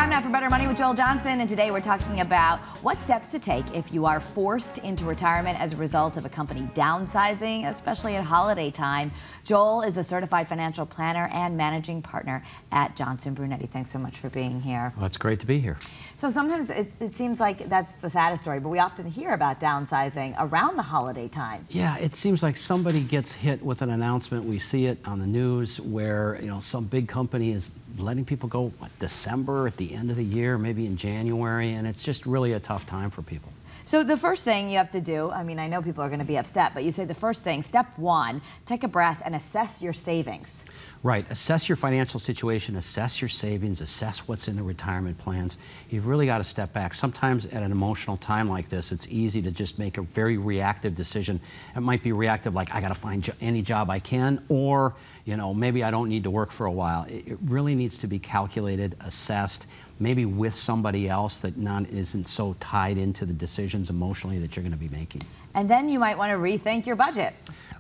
Time now for Better Money with Joel Johnson, and today we're talking about what steps to take if you are forced into retirement as a result of a company downsizing, especially at holiday time. Joel is a certified financial planner and managing partner at Johnson-Brunetti. Thanks so much for being here. Well, it's great to be here. So sometimes it seems like that's the saddest story, but we often hear about downsizing around the holiday time. Yeah, it seems like somebody gets hit with an announcement. We see it on the news where, some big company is letting people go, December, at the end of the year, maybe in January, and it's just really a tough time for people. So the first thing you have to do, I know people are going to be upset, but you say the first thing, step one, take a breath and assess your savings. Right. Assess your financial situation, assess your savings, assess what's in the retirement plans. You've really got to step back. Sometimes at an emotional time like this, it's easy to just make a very reactive decision. It might be reactive, like I got to find any job I can, or maybe I don't need to work for a while. It really needs to be calculated, assessed, maybe with somebody else that isn't so tied into the decisions emotionally that you're going to be making. And then you might want to rethink your budget.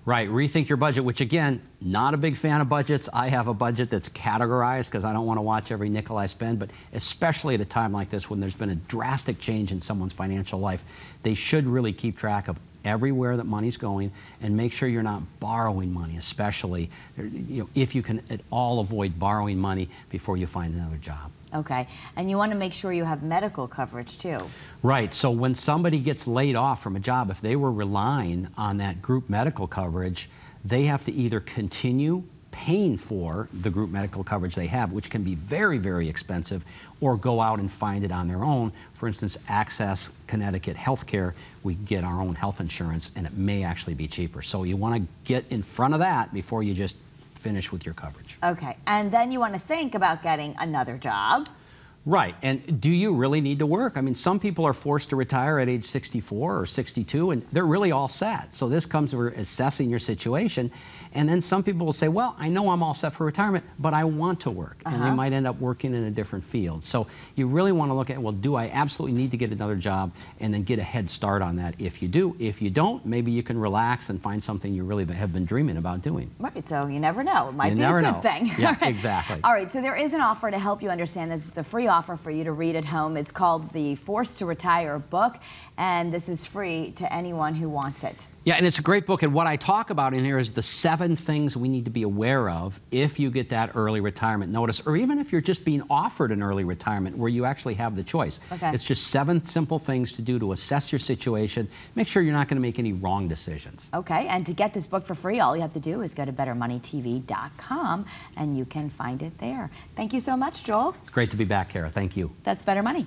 Right, rethink your budget, which again, not a big fan of budgets. I have a budget that's categorized because I don't want to watch every nickel I spend, but especially at a time like this when there's been a drastic change in someone's financial life, they should really keep track of everywhere that money's going and make sure you're not borrowing money, especially if you can at all avoid borrowing money before you find another job. Okay, and you want to make sure you have medical coverage too. Right, so when somebody gets laid off from a job, if they were relying on that group medical coverage, they have to either continue paying for the group medical coverage they have, which can be very, very expensive, or go out and find it on their own. For instance, Access Connecticut Healthcare, we get our own health insurance, and it may actually be cheaper. So you want to get in front of that before you just finish with your coverage. Okay, and then you want to think about getting another job. Right, and do you really need to work? Some people are forced to retire at age 64 or 62, and they're really all set. So this comes for assessing your situation. And then some people will say, well, I know I'm all set for retirement, but I want to work. And they might end up working in a different field. So you really want to look at, well, do I absolutely need to get another job, and then get a head start on that if you do. If you don't, maybe you can relax and find something you really have been dreaming about doing. Right, so you never know. It might be a good thing. Yeah, exactly. All right, so there is an offer to help you understand this. It's a free offer for you to read at home. It's called the Forced to Retire book, and this is free to anyone who wants it. Yeah, and it's a great book, and what I talk about in here is the 7 things we need to be aware of if you get that early retirement notice, or even if you're just being offered an early retirement where you actually have the choice. Okay. It's just 7 simple things to do to assess your situation, make sure you're not going to make any wrong decisions. Okay, and to get this book for free, all you have to do is go to bettermoneytv.com, and you can find it there. Thank you so much, Joel. It's great to be back, Kara. Thank you. That's Better Money.